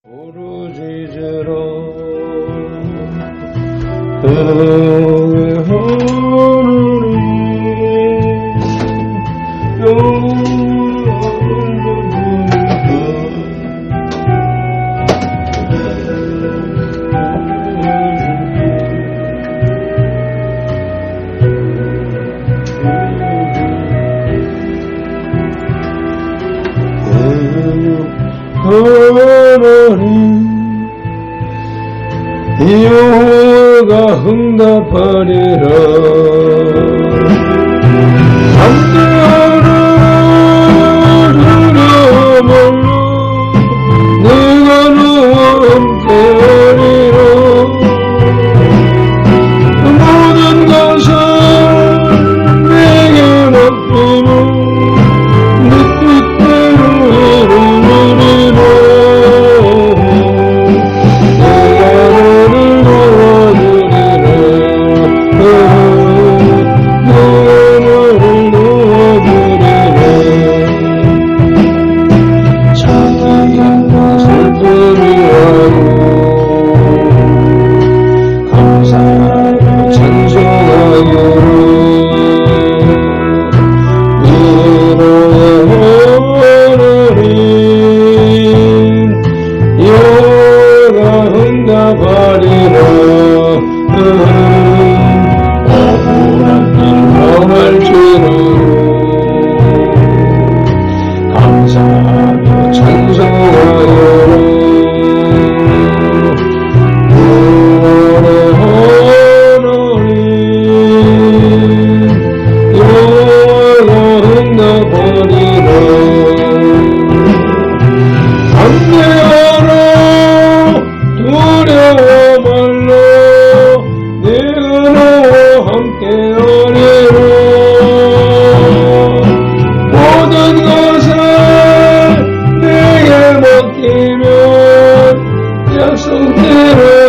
부르짖으라 응하오니 하나님 여호와가 응답하리라 함께하라 두려워 말라 내가 너와 함께하리라 모든 것을 내게 맡기며 네 뜻대로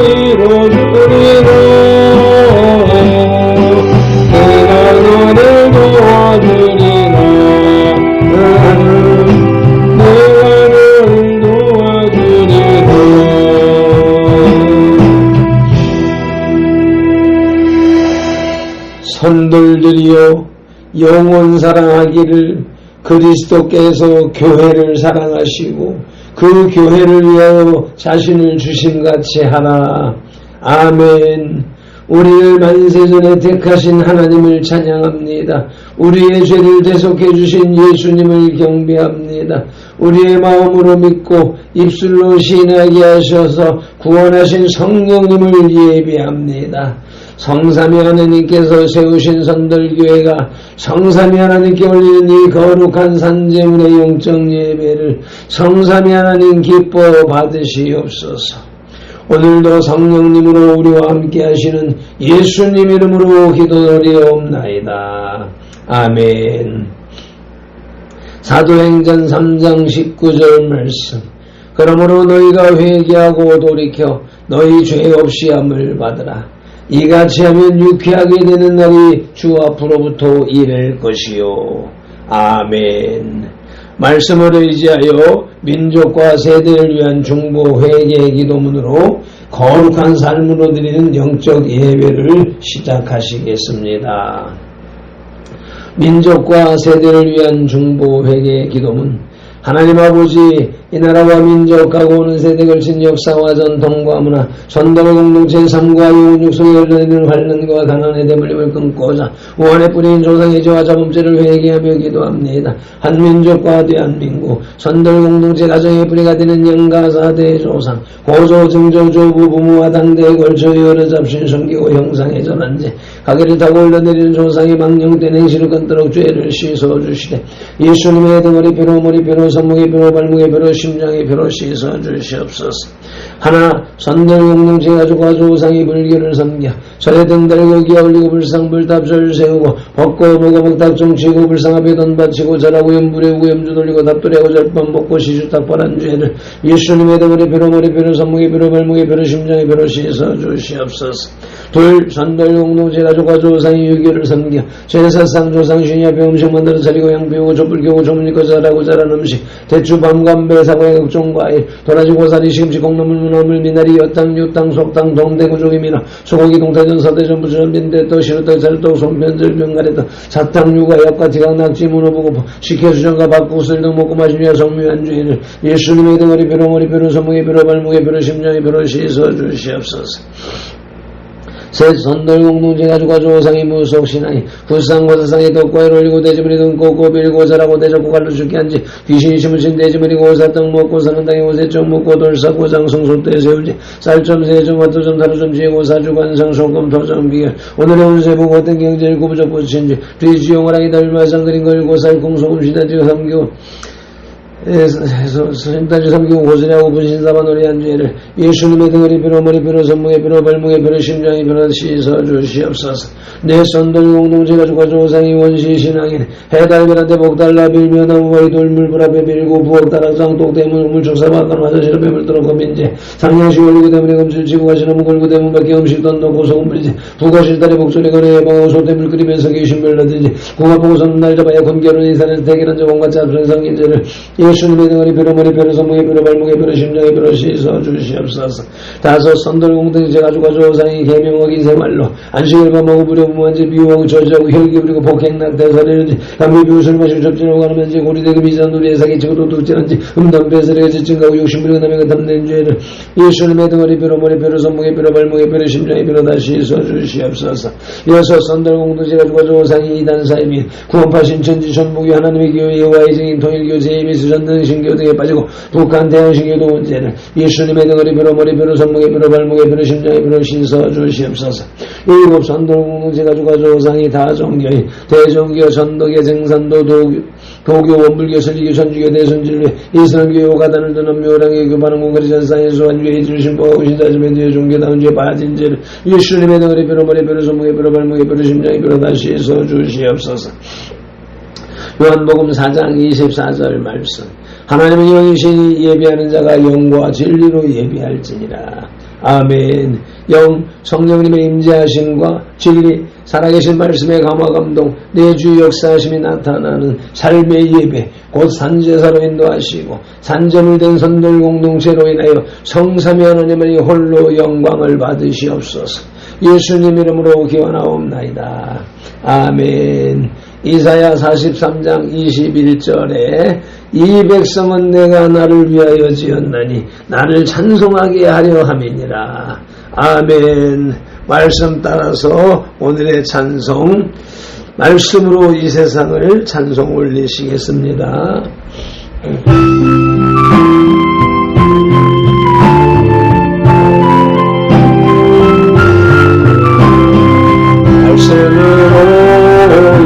이루리라 선들들이여 영원 사랑하기를 그리스도께서 교회를 사랑하시고 그 교회를 위하여 자신을 주심같이 하라. 아멘. 우리를 만세전에 택하신 하나님을 찬양합니다. 우리의 죄를 대속해 주신 예수님을 경배합니다. 우리의 마음으로 믿고 입술로 시인하게 하셔서 구원하신 성령님을 예배합니다. 성삼위 하나님께서 세우신 선들교회가 성삼위 하나님께 올리는 이 거룩한 산제물의 영적 예배를 성삼위 하나님 기뻐 받으시옵소서. 오늘도 성령님으로 우리와 함께 하시는 예수님 이름으로 기도드리옵나이다. 아멘. 사도행전 3장 19절 말씀. 그러므로 너희가 회개하고 돌이켜 너희 죄 없이 함을 받으라. 이같이 하면 유쾌하게 되는 날이 주 앞으로부터 이를 것이요. 아멘. 말씀을 의지하여 민족과 세대를 위한 중보 회개 기도문으로 거룩한 삶으로 드리는 영적 예배를 시작하시겠습니다. 민족과 세대를 위한 중보 회개 기도문. 하나님 아버지, 이 나라와 민족하고 오는 세대에 걸친 역사와 전통과 문화, 선덕의 공동체의 삶과 영혼 육속에 열려있는 환란과 가난의 대물림을 끊고자 우한에 뿌린 조상의 죄와 자범죄를 회개하며 기도합니다. 한민족과 대한민국, 선덕 공동체 가정의 뿌리가 되는 영가사 대조상, 고조, 증조, 조부, 부모와 당대에 걸쳐 여러 잡신 섬기고 형상의 전한제, 가게를 타고 흘러내리는 조상의 망령된 행실을 끊도록 죄를 씻어주시되 예수님의 등허리 뼈로 머리뼈로 손목의 뼈로 발목의 뼈로 심장의 뼈로 씻어주시옵소서. 하나 선들 공동체 가족과 조상이 불교를 섬겨 절에 등달고 기아 올리고 불상 불탑절 세우고 벗고 먹어 먹탁종 치고 불상 앞에 돈 바치고 절하고 염불에 우고 염주 돌리고 답돌이하고 절반 먹고 시주탁 벌한 죄를 예수님의 등허리 뼈로 머리뼈로 손목의 뼈로 발목의 뼈로 심장의 뼈로 씻어주시옵소서. 둘 선들 공동체 가족과 조상이 유교를 섬겨 제사상 조상 신이 앞에 음식 만들어 차리고 양 비우고 촛불 켜고 조문이고 잘하고 잘한 음식 대추 밤감배 사고의 극종과 일 도라지 고사리 시금치 콩나물 문어물 미나리 여탕 유탕 속탕 동대구조기미나 소고기 동태전 서대전 부추전 빈대떡 시루떡 찰떡 송편절 병가래떡 사탕 유가 약과 지각 낙지 문어부고 식혜수전과 밥국수를 등 먹고 마신 후에 성묘한 주인을 예수님의 등어리 벼로 머리 벼로 손목에 벼로 발목에 벼로 심장에 벼로 씻어 주시옵소서. 셋 선돌공동체 가지고 조상이 무속신앙이 굿상고사상이 덕과를 올리고 돼지머리 등 꼬꼬 빌고 자라고 대적고 갈로 죽게 한지 귀신이 심으신 돼지머리 고사 떡 먹고 사는 땅에 오세점 먹고 돌사고 장성소 때 세울지 쌀점 세점 와토점 다루점 지고 사주관상 손금 토점 비결 오늘의 운세보 어떤 경제를 구부적 붙인지 뒤지용어랑이 달마상 그린 걸고 살콩 소금 시다지고 삼교 스님단지 삼기고 고스냐고 분신사바 노래한 죄를 예수님의 등어리 벼로 머리 벼로 손목에 벼로 발목에 벼로 심장에 벼로 씻어 주시옵소서. 내 선돌 공동체가 주가 조상이 원시 신앙인 해달별한테 복달라 빌며 나무 머리 돌물불 앞에 빌고 부엌 다락장 똑대문 물축사박간 화장실에 뱀을 뚫어고 민재 상냥시 올리고 대문에 검술 치고 가시나무 걸고 대문 밖에 음식 던놓고 소금 뿌리지 부가실달에 목소리 거네 예방하고 소대물 끓이면서 귀신별 나들지 궁합하고 손 날 잡아야 금결은 이산에서 대결한 저공과 짭선 상인제를 예수님의 등어리 벼로 머리 벼로 손목에 벼로 발목에 벼로 심장에 벼로 씻어 주시옵소서. 다섯 선돌공동체 가지고 조상이 계명하기 새말로 안식을 범하고 부려무한지 비유하고 저주하고 혈기 부리고 폭행낙 대사리는지 감히 비웃을 마시고 접진하고 가는지 고리대고 미장놀이에 사기치고 도둑질한지 음담배설에 지증가고 욕심부리고 남에게 담는 죄를 예수님의 등어리 벼로 머리 벼로 손목에 벼로 발목에 벼로 심장에 벼로 다시 씻어 주시옵소서. 여섯 선돌공동체 가지고 조상이 이단사의 및 구원파신 천지 천복이 하나님의 교회 예화의 증인 통일교 제임이 수전 등 신교 등에 빠지고 북한 대한신교도 문제를 예수님의 등어리 벼로 머리 벼로 손목에 벼로 발목에 벼로 심장에 벼로 씻어 주시옵소서. 일곱 선돌공동체 가지고 조상이 다 종교인 대종교 전도계 증산도 도교 원불교 설리교 천주교 대선진례 이슬람교 가단을 드는 묘랑의 교반은 공거리 전상의 소환주의 질신보가 오신다지면 뒤에 종교다운 죄 빠진 죄를 예수님의 등어리 벼로 머리 벼로 손목에 벼로 발목에 벼로 심장에 벼로 다시 씻어 주시옵소서. 요한복음 4장 24절 말씀 하나님은 영이시니 예비하는 자가 영과 진리로 예비할지니라. 아멘. 영 성령님의 임재하심과 진리 살아계신 말씀의 감화감동 내주 역사하심이 나타나는 삶의 예배 곧 산제사로 인도하시고 산점을 된 선돌공동체로 인하여 성삼위 하나님의 홀로 영광을 받으시옵소서. 예수님 이름으로 기원하옵나이다. 아멘. 이사야 43장 21절에 이 백성은 내가 나를 위하여 지었나니 나를 찬송하게 하려 함이니라. 아멘. 말씀 따라서 오늘의 찬송 말씀으로 이 세상을 찬송 올리시겠습니다. 말씀으로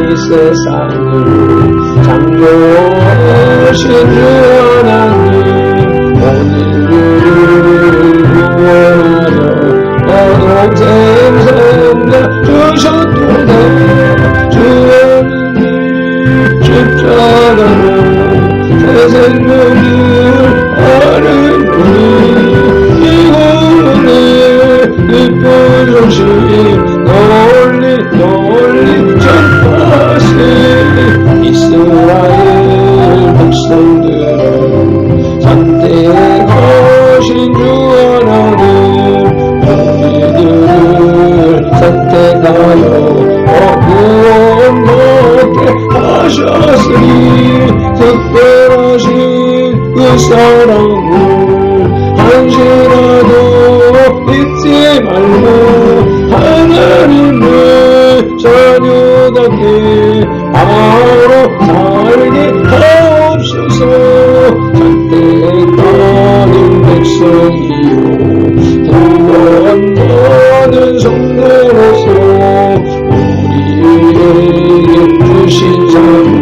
이 세상을 창조하신 주 하나님 온 인류를 구원하여 어동생 생명 주셨도다. 주님 십자가로 새 생명을 하는 분이 이곳에 기쁜 소식 널리 전파하세. 이스라엘 백성들은 선택하신 주 하나님 우리들을 선택하여 구원받게 하셨으니 특별하신 그 사랑을 한시라도 잊지 말고 하나님의 자녀답게 바로 살게 하옵소서. 선택받은 백성이요 구원받은 성도로서 우리에게 주신 사명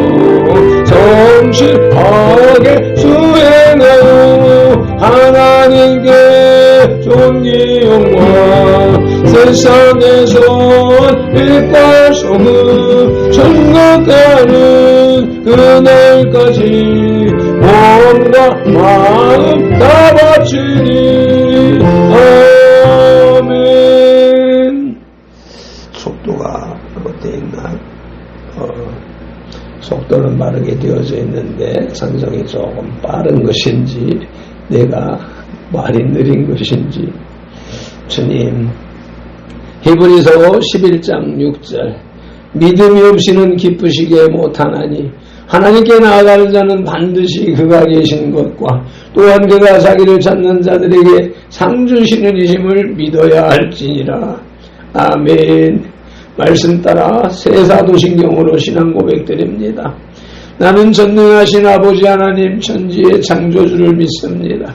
성실하게 수행하여 하나님께 존귀 영광 세상에선 빛과 소금 천국 가는 그날까지 몸과 마음 다 바치니 아멘. 속도가 어때 있나? 속도는 바르게 되어져 있는데 성경이 조금 빠른 것인지 내가 말이 느린 것인지 주님 히브리서 11장 6절 믿음이 없이는 기쁘시게 못하나니 하나님께 나아가는 자는 반드시 그가 계신 것과 또한 그가 자기를 찾는 자들에게 상 주시는 이심을 믿어야 할지니라. 아멘. 말씀 따라 새사도신경으로 신앙 고백드립니다. 나는 전능하신 아버지 하나님 천지의 창조주를 믿습니다.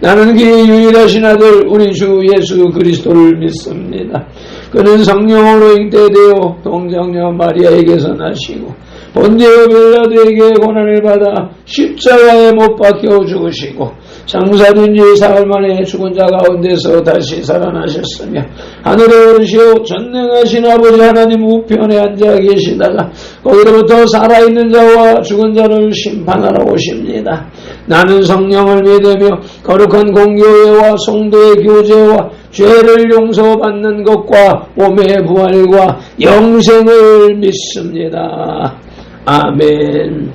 나는 그의 유일하신 아들 우리 주 예수 그리스도를 믿습니다. 그는 성령으로 잉태되어 동정녀 마리아에게서 나시고 본디오 빌라도에게 고난을 받아 십자가에 못 박혀 죽으시고 장사된 지 사흘 만에 죽은 자 가운데서 다시 살아나셨으며 하늘에 오르시어 전능하신 아버지 하나님 우편에 앉아 계시다가 거기로부터 살아있는 자와 죽은 자를 심판하러 오십니다. 나는 성령을 믿으며 거룩한 공교회와 성도의 교제와 죄를 용서받는 것과 몸의 부활과 영생을 믿습니다. 아멘.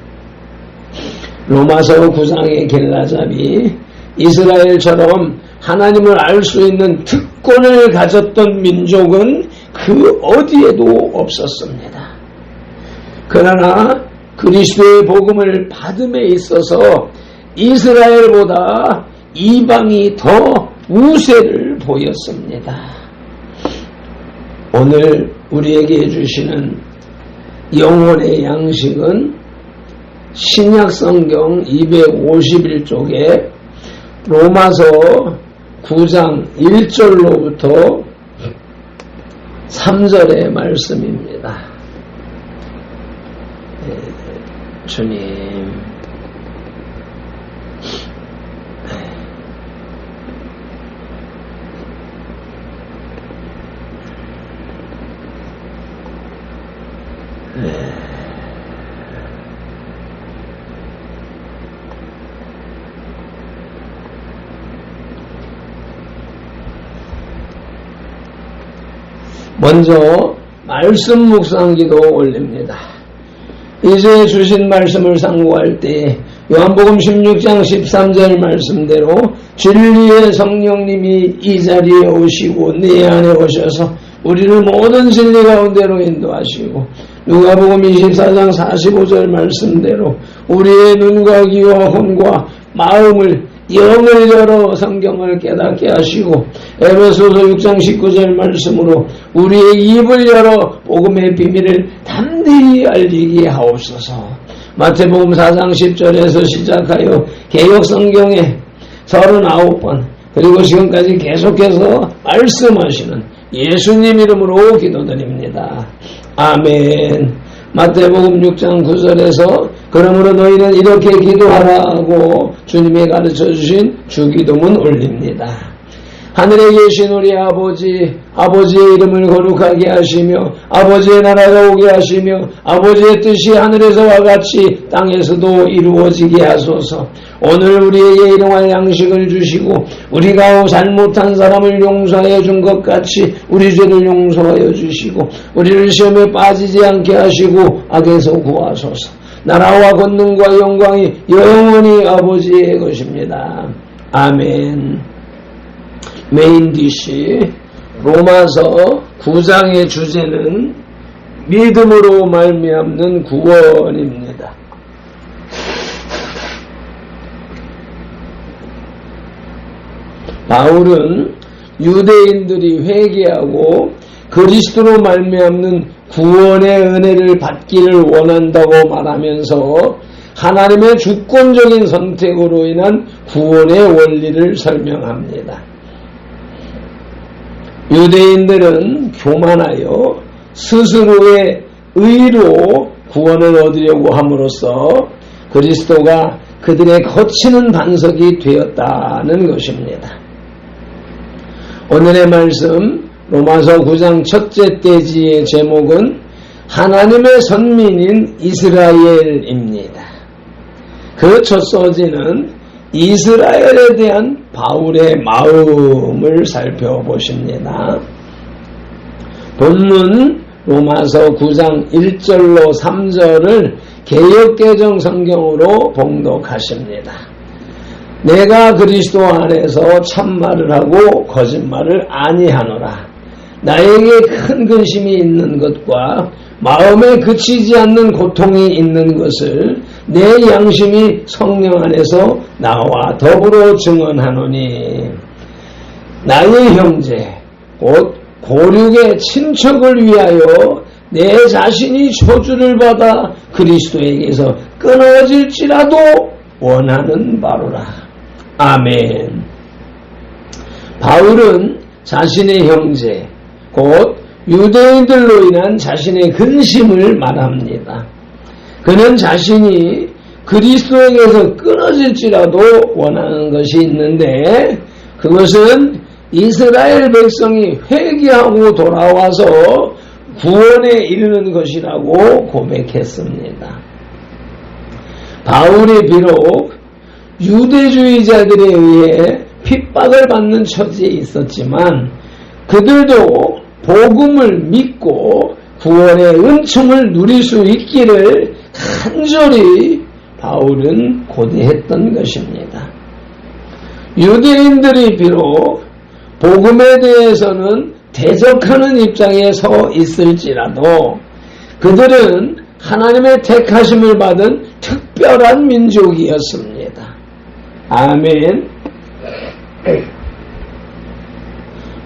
로마서 9장의 겔라잡이 이스라엘처럼 하나님을 알 수 있는 특권을 가졌던 민족은 그 어디에도 없었습니다. 그러나 그리스도의 복음을 받음에 있어서 이스라엘보다 이방이 더 우세를 보였습니다. 오늘 우리에게 주시는 영혼의 양식은 신약성경 251쪽에 로마서 9장 1절로부터 3절의 말씀입니다. 주님 먼저 말씀 묵상기도 올립니다. 이제 주신 말씀을 상고할 때 요한복음 16장 13절 말씀대로 진리의 성령님이 이 자리에 오시고 내 안에 오셔서 우리를 모든 진리 가운데로 인도하시고 누가복음 24장 45절 말씀대로 우리의 눈과 귀와 혼과 마음을 영을 열어 성경을 깨닫게 하시고 에베소서 6장 19절 말씀으로 우리의 입을 열어 복음의 비밀을 담대히 알리게 하옵소서. 마태복음 4장 10절에서 시작하여 개역성경에 39번 그리고 지금까지 계속해서 말씀하시는 예수님 이름으로 기도드립니다. 아멘. 마태복음 6장 9절에서 그러므로 너희는 이렇게 기도하라고 주님이 가르쳐주신 주기도문 올립니다. 하늘에 계신 우리 아버지의 이름을 거룩하게 하시며 아버지의 나라가 오게 하시며 아버지의 뜻이 하늘에서와 같이 땅에서도 이루어지게 하소서. 오늘 우리에게 일용할 양식을 주시고 우리가 잘못한 사람을 용서하여 준 것 같이 우리 죄를 용서하여 주시고 우리를 시험에 빠지지 않게 하시고 악에서 구하소서. 나라와 권능과 영광이 영원히 아버지의 것입니다. 아멘. 메인 디시 로마서 9장의 주제는 믿음으로 말미암는 구원입니다. 바울은 유대인들이 회개하고 그리스도로 말미암는 구원의 은혜를 받기를 원한다고 말하면서 하나님의 주권적인 선택으로 인한 구원의 원리를 설명합니다. 유대인들은 교만하여 스스로의 의로 구원을 얻으려고 함으로써 그리스도가 그들의 거치는 반석이 되었다는 것입니다. 오늘의 말씀 로마서 9장 첫째 대지의 제목은 하나님의 선민인 이스라엘입니다. 그 첫 소지는 이스라엘에 대한 바울의 마음을 살펴보십니다. 본문 로마서 9장 1절로 3절을 개역개정 성경으로 봉독하십니다. 내가 그리스도 안에서 참말을 하고 거짓말을 아니하노라. 나에게 큰 근심이 있는 것과 마음에 그치지 않는 고통이 있는 것을 내 양심이 성령 안에서 나와 더불어 증언하노니 나의 형제 곧 고륙의 친척을 위하여 내 자신이 저주를 받아 그리스도에게서 끊어질지라도 원하는 바로라. 아멘. 바울은 자신의 형제 곧 유대인들로 인한 자신의 근심을 말합니다. 그는 자신이 그리스도에게서 끊어질지라도 원하는 것이 있는데 그것은 이스라엘 백성이 회개하고 돌아와서 구원에 이르는 것이라고 고백했습니다. 바울이 비록 유대주의자들에 의해 핍박을 받는 처지에 있었지만 그들도 복음을 믿고 구원의 은총을 누릴 수 있기를 간절히 바울은 고대했던 것입니다. 유대인들이 비록 복음에 대해서는 대적하는 입장에 서 있을지라도 그들은 하나님의 택하심을 받은 특별한 민족이었습니다. 아멘.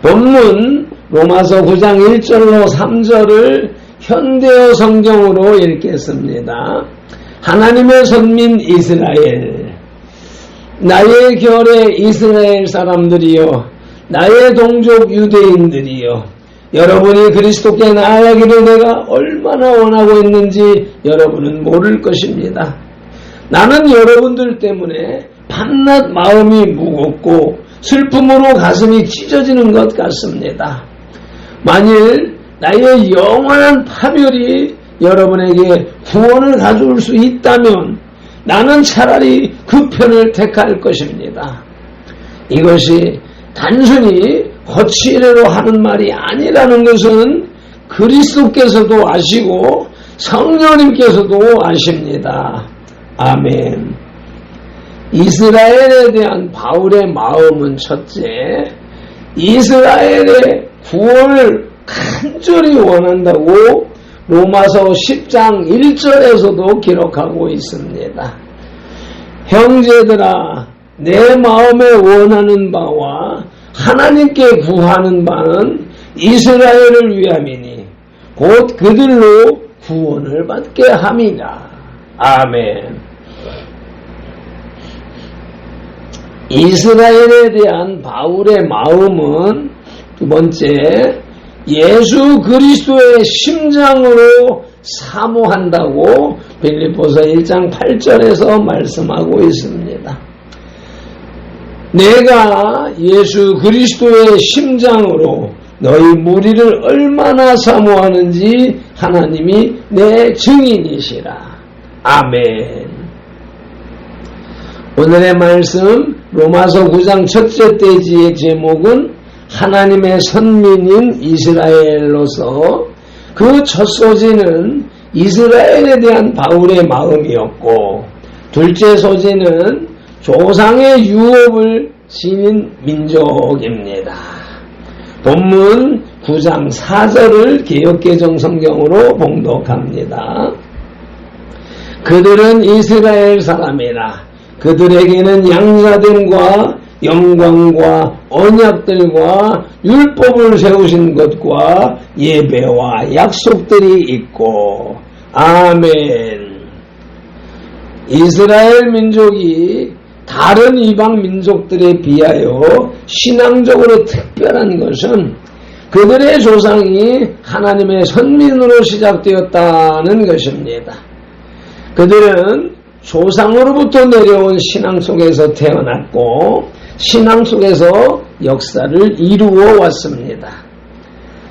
본문 로마서 9장 1절로 3절을 현대어 성경으로 읽겠습니다. 하나님의 선민 이스라엘, 나의 결의 이스라엘 사람들이여, 나의 동족 유대인들이여, 여러분이 그리스도께 나아가기를 내가 얼마나 원하고 있는지 여러분은 모를 것입니다. 나는 여러분들 때문에 밤낮 마음이 무겁고 슬픔으로 가슴이 찢어지는 것 같습니다. 만일 나의 영원한 파멸이 여러분에게 구원을 가져올 수 있다면 나는 차라리 그 편을 택할 것입니다. 이것이 단순히 거치대로 하는 말이 아니라는 것은 그리스도께서도 아시고 성령님께서도 아십니다. 아멘. 이스라엘에 대한 바울의 마음은 첫째, 이스라엘의 구원을 간절히 원한다고 로마서 10장 1절에서도 기록하고 있습니다. 형제들아, 내 마음에 원하는 바와 하나님께 구하는 바는 이스라엘을 위함이니 곧 그들로 구원을 받게 함이라. 아멘. 이스라엘에 대한 바울의 마음은 두 번째, 예수 그리스도의 심장으로 사모한다고 빌립보서 1장 8절에서 말씀하고 있습니다. 내가 예수 그리스도의 심장으로 너희 무리를 얼마나 사모하는지 하나님이 내 증인이시라. 아멘. 오늘의 말씀 로마서 9장 첫째 대지의 제목은 하나님의 선민인 이스라엘로서 그 첫 소지는 이스라엘에 대한 바울의 마음이었고 둘째 소지는 조상의 유업을 지닌 민족입니다. 본문 9장 4절을 개역개정 성경으로 봉독합니다. 그들은 이스라엘 사람이라 그들에게는 양자됨과 영광과 언약들과 율법을 세우신 것과 예배와 약속들이 있고 아멘. 이스라엘 민족이 다른 이방 민족들에 비하여 신앙적으로 특별한 것은 그들의 조상이 하나님의 선민으로 시작되었다는 것입니다. 그들은 조상으로부터 내려온 신앙 속에서 태어났고 신앙 속에서 역사를 이루어 왔습니다.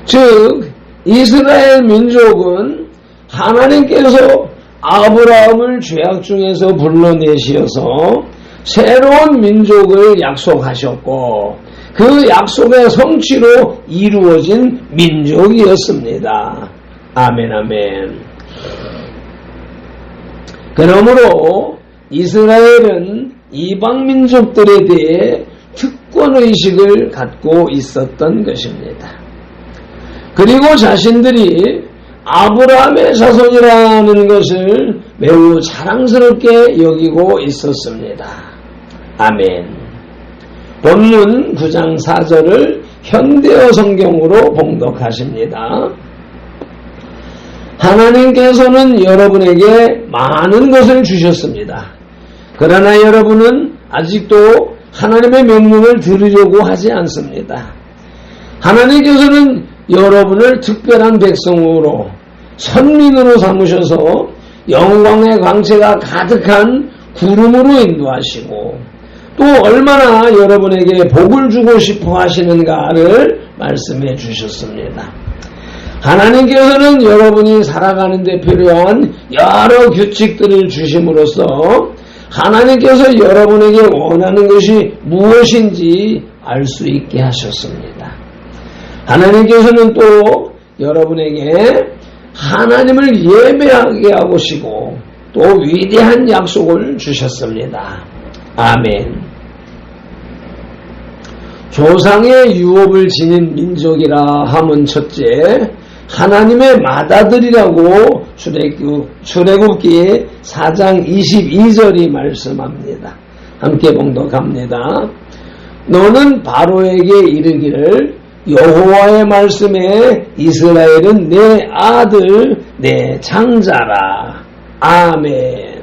즉 이스라엘 민족은 하나님께서 아브라함을 죄악 중에서 불러내시어서 새로운 민족을 약속하셨고 그 약속의 성취로 이루어진 민족이었습니다. 아멘 아멘. 그러므로 이스라엘은 이방 민족들에 대해 특권의식을 갖고 있었던 것입니다. 그리고 자신들이 아브라함의 자손이라는 것을 매우 자랑스럽게 여기고 있었습니다. 아멘. 본문 9장 4절을 현대어 성경으로 봉독하십니다. 하나님께서는 여러분에게 많은 것을 주셨습니다. 그러나 여러분은 아직도 하나님의 명령을 들으려고 하지 않습니다. 하나님께서는 여러분을 특별한 백성으로 선민으로 삼으셔서 영광의 광채가 가득한 구름으로 인도하시고 또 얼마나 여러분에게 복을 주고 싶어 하시는가를 말씀해 주셨습니다. 하나님께서는 여러분이 살아가는 데 필요한 여러 규칙들을 주심으로써 하나님께서 여러분에게 원하는 것이 무엇인지 알 수 있게 하셨습니다. 하나님께서는 또 여러분에게 하나님을 예배하게 하시고 또 위대한 약속을 주셨습니다. 아멘. 조상의 유업을 지닌 민족이라 함은 첫째, 하나님의 맏아들이라고 출애굽기 4장 22절이 말씀합니다. 함께 봉독합니다. 너는 바로에게 이르기를 여호와의 말씀에 이스라엘은 내 아들 내 장자라. 아멘.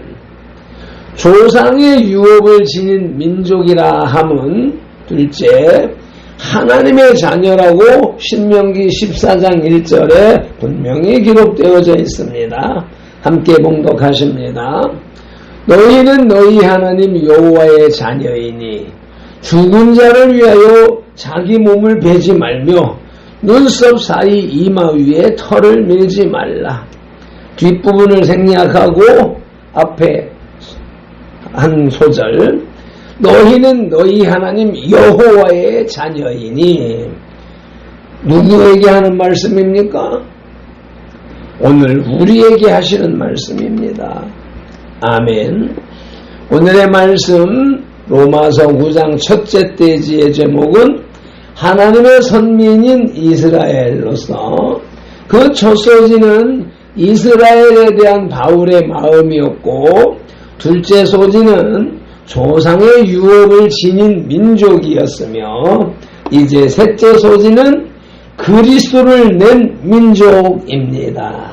조상의 유업을 지닌 민족이라 함은 둘째, 하나님의 자녀라고 신명기 14장 1절에 분명히 기록되어져 있습니다. 함께 봉독하십니다. 너희는 너희 하나님 여호와의 자녀이니 죽은 자를 위하여 자기 몸을 베지 말며 눈썹 사이 이마 위에 털을 밀지 말라. 뒷부분을 생략하고 앞에 한 소절, 너희는 너희 하나님 여호와의 자녀이니. 누구에게 하는 말씀입니까? 오늘 우리에게 하시는 말씀입니다. 아멘. 오늘의 말씀 로마서 9장 첫째 대지의 제목은 하나님의 선민인 이스라엘로서 그 첫 소지는 이스라엘에 대한 바울의 마음이었고 둘째 소지는 조상의 유업을 지닌 민족이었으며 이제 셋째 소지는 그리스도를 낸 민족입니다.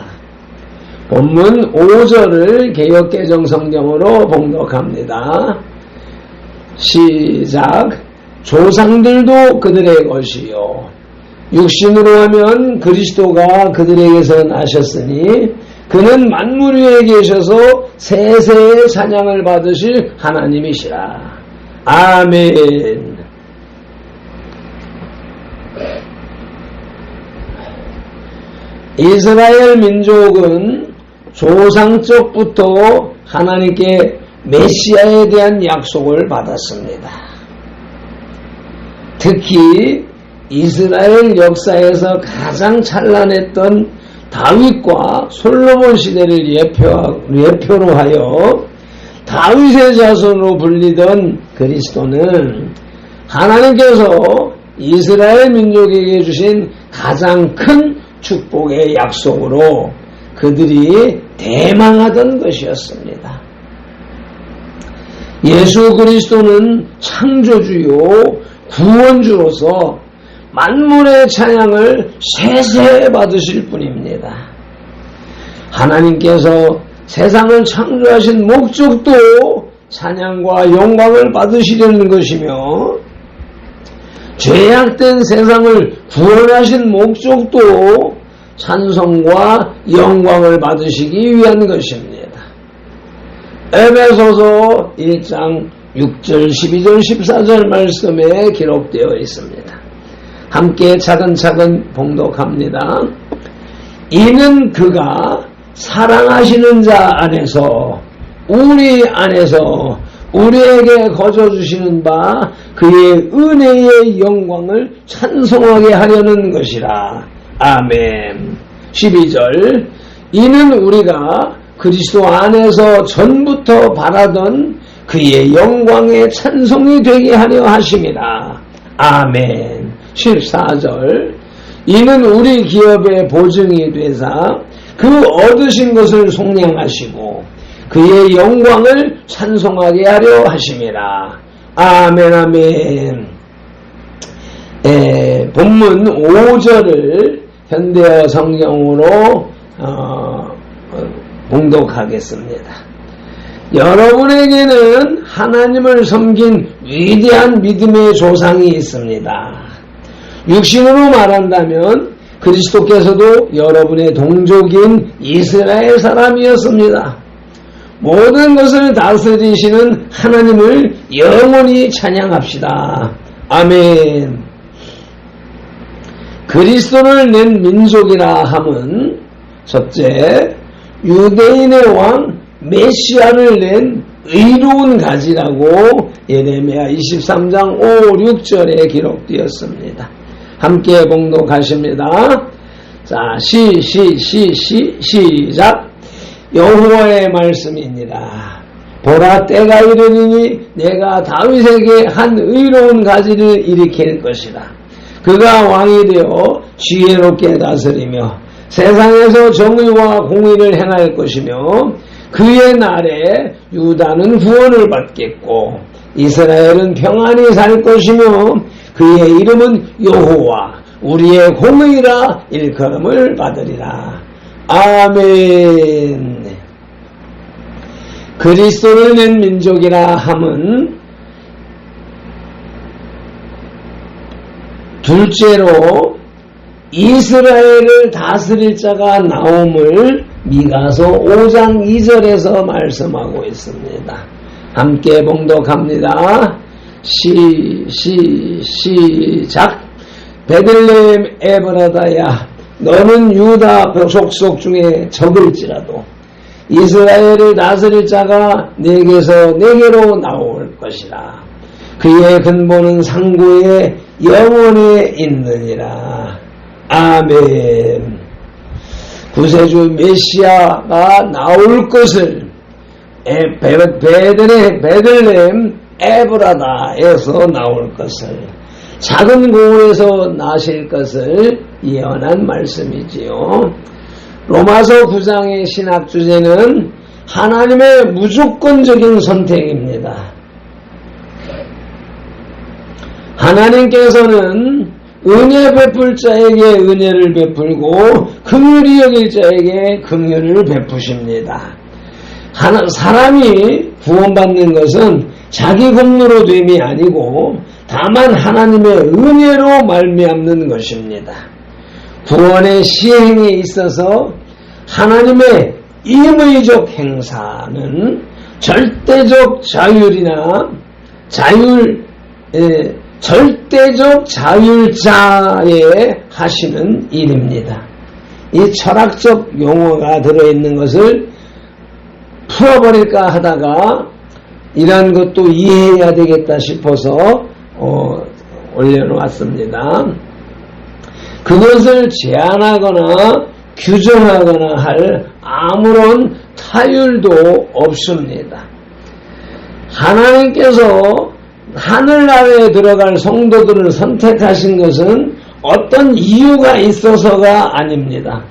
본문 5절을 개역개정 성경으로 봉독합니다. 시작. 조상들도 그들의 것이요 육신으로 하면 그리스도가 그들에게서 나셨으니 그는 만물 위에 계셔서 세세의 찬양을 받으실 하나님이시라. 아멘. 이스라엘 민족은 조상적부터 하나님께 메시아에 대한 약속을 받았습니다. 특히 이스라엘 역사에서 가장 찬란했던 다윗과 솔로몬 시대를 예표로 하여 다윗의 자손으로 불리던 그리스도는 하나님께서 이스라엘 민족에게 주신 가장 큰 축복의 약속으로 그들이 대망하던 것이었습니다. 예수 그리스도는 창조주요 구원주로서 만물의 찬양을 세세 받으실 분입니다. 하나님께서 세상을 창조하신 목적도 찬양과 영광을 받으시려는 것이며 죄악된 세상을 구원하신 목적도 찬송과 영광을 받으시기 위한 것입니다. 에베소서 1장 6절, 12절, 14절 말씀에 기록되어 있습니다. 함께 차근차근 봉독합니다. 이는 그가 사랑하시는 자 안에서 우리 안에서 우리에게 거저주시는 바 그의 은혜의 영광을 찬송하게 하려는 것이라. 아멘. 12절. 이는 우리가 그리스도 안에서 전부터 바라던 그의 영광의 찬송이 되게 하려 하심이라. 아멘. 14절. 이는 우리 기업의 보증이 되사 그 얻으신 것을 속량하시고 그의 영광을 찬송하게 하려 하심이라. 아멘. 아멘. 본문 5절을 현대어 성경으로 봉독하겠습니다. 여러분에게는 하나님을 섬긴 위대한 믿음의 조상이 있습니다. 육신으로 말한다면 그리스도께서도 여러분의 동족인 이스라엘 사람이었습니다. 모든 것을 다스리시는 하나님을 영원히 찬양합시다. 아멘. 그리스도를 낸 민족이라 함은 첫째, 유대인의 왕 메시아를 낸 의로운 가지라고 예레미야 23장 5, 6절에 기록되었습니다. 함께 봉독하십니다. 자, 시작. 여호와의 말씀이니라. 보라, 때가 이르리니 내가 다윗에게 한 의로운 가지를 일으킬 것이라. 그가 왕이 되어 지혜롭게 다스리며 세상에서 정의와 공의를 행할 것이며 그의 날에 유다는 구원을 받겠고 이스라엘은 평안히 살 것이며 그의 이름은 여호와 우리의 공의라 일컬음을 받으리라. 아멘. 그리스도를 낸 민족이라 함은 둘째로 이스라엘을 다스릴 자가 나옴을 미가서 5장 2절에서 말씀하고 있습니다. 함께 봉독합니다. 시작. 베들레헴 에브라다야, 너는 유다 족속 중에 적을지라도 이스라엘을 다스릴 자가 내게서 내게로 나올 것이라. 그의 근본은 상고의 영원에 있느니라. 아멘. 구세주 메시아가 나올 것을 베들레헴 에브라다에서 나올 것을, 작은 고을에서 나실 것을 예언한 말씀이지요. 로마서 9장의 신학 주제는 하나님의 무조건적인 선택입니다. 하나님께서는 은혜 베풀 자에게 은혜를 베풀고 긍휼히 여길 자에게 긍휼을 베푸십니다. 사람이 구원받는 것은 자기 공로로 됨이 아니고 다만 하나님의 은혜로 말미암는 것입니다. 구원의 시행에 있어서 하나님의 임의적 행사는 절대적 자율이나 절대적 자율자에 하시는 일입니다. 이 철학적 용어가 들어있는 것을 풀어버릴까 하다가 이런 것도 이해해야 되겠다 싶어서 올려놓았습니다. 그것을 제한하거나 규정하거나 할 아무런 타율도 없습니다. 하나님께서 하늘나라에 들어갈 성도들을 선택하신 것은 어떤 이유가 있어서가 아닙니다.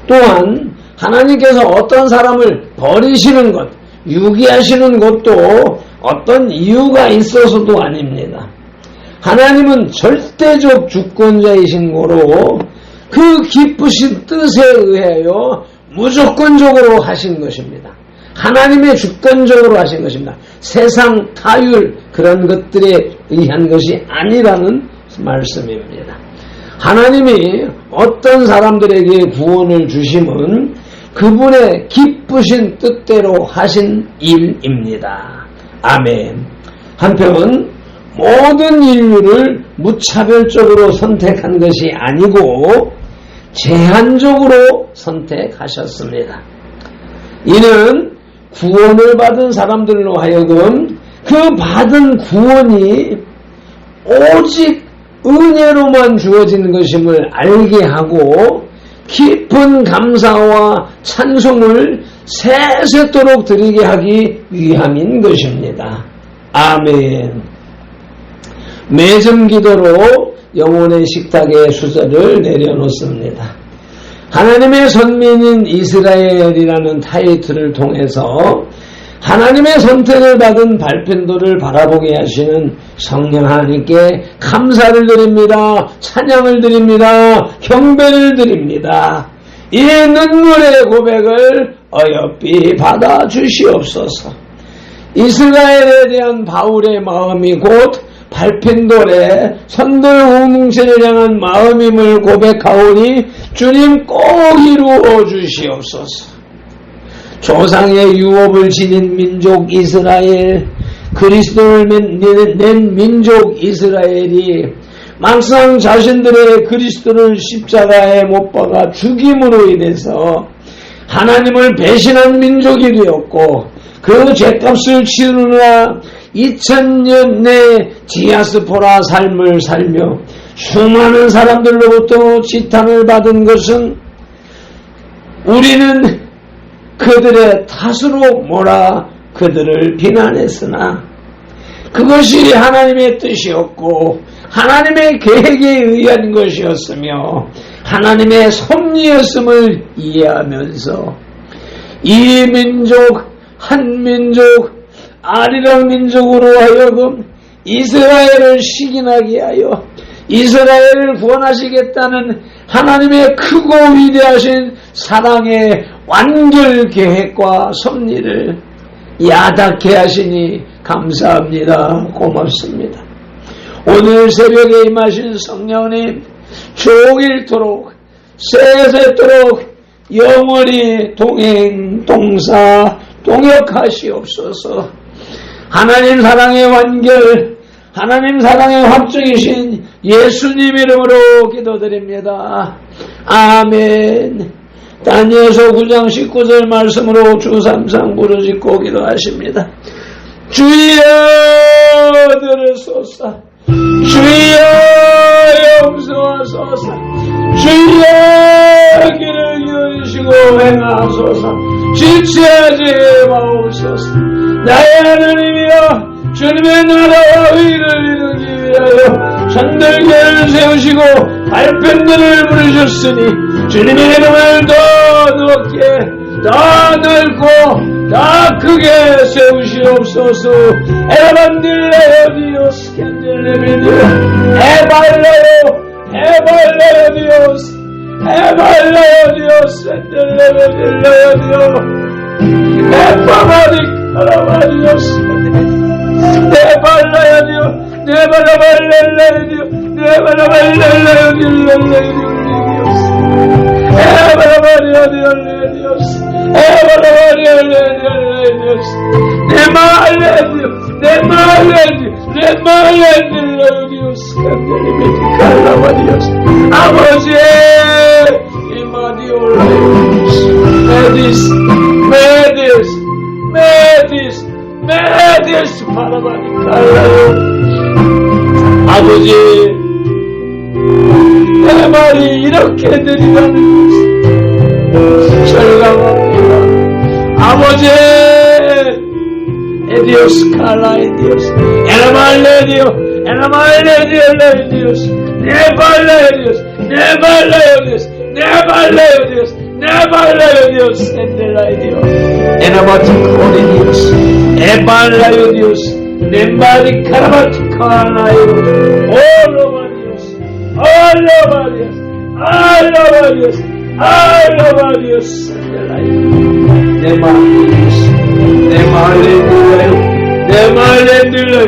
또한 하나님께서 어떤 사람을 버리시는 것, 유기하시는 것도 어떤 이유가 있어서도 아닙니다. 하나님은 절대적 주권자이신 거로 그 기쁘신 뜻에 의하여 무조건적으로 하신 것입니다. 하나님의 주권적으로 하신 것입니다. 세상 타율 그런 것들에 의한 것이 아니라는 말씀입니다. 하나님이 어떤 사람들에게 구원을 주심은 그분의 기쁘신 뜻대로 하신 일입니다. 아멘. 한편 모든 인류를 무차별적으로 선택한 것이 아니고 제한적으로 선택하셨습니다. 이는 구원을 받은 사람들로 하여금 그 받은 구원이 오직 은혜로만 주어진 것임을 알게 하고 깊은 감사와 찬송을 세세토록 드리게 하기 위함인 것입니다. 아멘. 매점 기도로 영혼의 식탁에 수저를 내려놓습니다. 하나님의 선민인 이스라엘이라는 타이틀을 통해서 하나님의 선택을 받은 발편도를 바라보게 하시는 성령 하나님께 감사를 드립니다. 찬양을 드립니다. 경배를 드립니다. 이 눈물의 고백을 어여삐 받아주시옵소서. 이스라엘에 대한 바울의 마음이 곧 발핀돌의 선돌 공동체를 향한 마음임을 고백하오니 주님 꼭 이루어 주시옵소서. 조상의 유업을 지닌 민족 이스라엘, 그리스도를 낸 민족 이스라엘이 막상 자신들의 그리스도를 십자가에 못 박아 죽임으로 인해서 하나님을 배신한 민족이 되었고 그 죄값을 치르느라 2000년의 디아스포라 삶을 살며 수많은 사람들로부터 지탄을 받은 것은 우리는 그들의 탓으로 몰아 그들을 비난했으나 그것이 하나님의 뜻이었고 하나님의 계획에 의한 것이었으며 하나님의 섭리였음을 이해하면서 이 민족 한 민족 아리랑 민족으로 하여금 이스라엘을 시기나게 하여 이스라엘을 구원하시겠다는 하나님의 크고 위대하신 사랑의 완결 계획과 섭리를 야닥케 하시니 감사합니다. 고맙습니다. 오늘 새벽에 임하신 성령님 종일토록 세세토록 영원히 동행 동사 동역하시옵소서. 하나님 사랑의 완결 하나님 사랑의 확정이신 예수님 이름으로 기도드립니다. 아멘. 다니엘서 9장 19절 말씀으로 주삼상 부르짖고 기도하십니다. 주여 들으소서. 주여 용서하소서. 주여 길을 기울이시고 행하소서. 지체하지 마옵소서. 나의 하나님이여 주님의 나라와 의를 이루기 위하여 선들교회를 세우시고 발편들을 부르셨으니 주님의 이름을 더 높게 더 넓고 더 크게 세우시옵소서. 에반딜레오 디오스 캔델레미디오 에발레오 디오스 에발레오 디오스 캔델레미딜레오 디오 에파마딕 아라마디오스 네발라야디오 네발라발렐레디오 네발라발렐레디오 에발라발렐레디오스 에발라발렐레디오스 네말레디오스 칼라바디오스 아버지 이마디올라이오스 메디스 바라바니까요. 아버지 내 말이 이렇게 느리다는 것을 절감합니다. 아버지 에디오스 칼라 에디오스 에라말레디오 레디오스 네발레디오스 엔델라이디오 에나마티코리디오스 에발라요디오스 렘바리카라마티카라요 알라바디오스 네말렌딜라요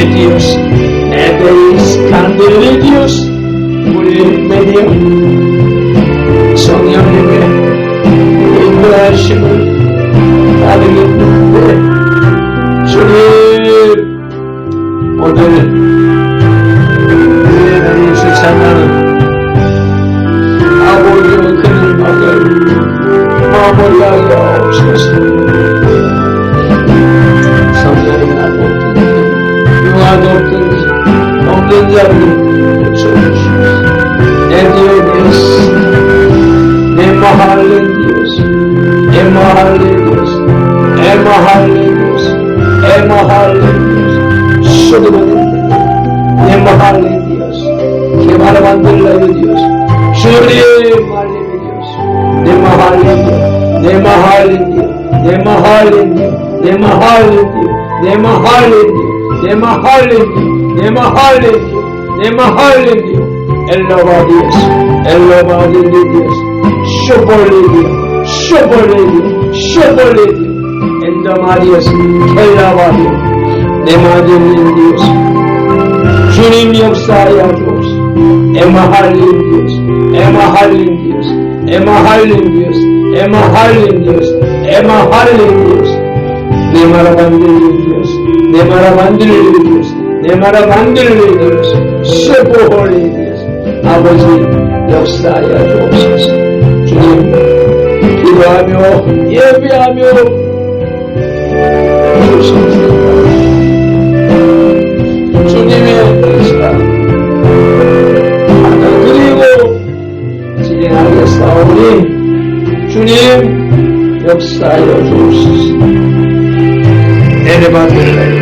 에디오스 칸델레디오스 우리 메디어 성령님의 인도하심을 받으겠는데 주님 오늘 우리를 주찬하는 아버지와 그늘 막을 마무리하여 없소서. 얼마나 높은 자를 고쳐주시옵소서. Dios, emaharle Dios, emaharle Dios, emaharle Dios, emaharle Dios, sodomanente, emaharle Dios, que maravilloso Dios, 주님 말리면 Dios, emaharle Dios, emaharle Dios, emaharle Dios, emaharle Dios, emaharle Dios, emaharle Dios, emaharle Dios, emaharle Dios. Elova Dios, Dios, Shoporle Dios, Endoma Dios, Kelava Dios, Nemadilin Dios, 주님 역사하여 주옵소서. emahal린 Dios, emahal린 Dios, emahal린 Dios, emahal린 Dios, emahal린 Dios, 내 나라 만들린 Dios, 내 나라 만들린 Dios, 내 나라 만들린 Dios, Shoporle Dios. 아버지 역사하여 주옵소서. 주님 기도하며 예배하며 주십시오. 주님의 뜻이라 받아들이고 진행하겠사오니 주님 역사하여 주옵소서. 내려받을래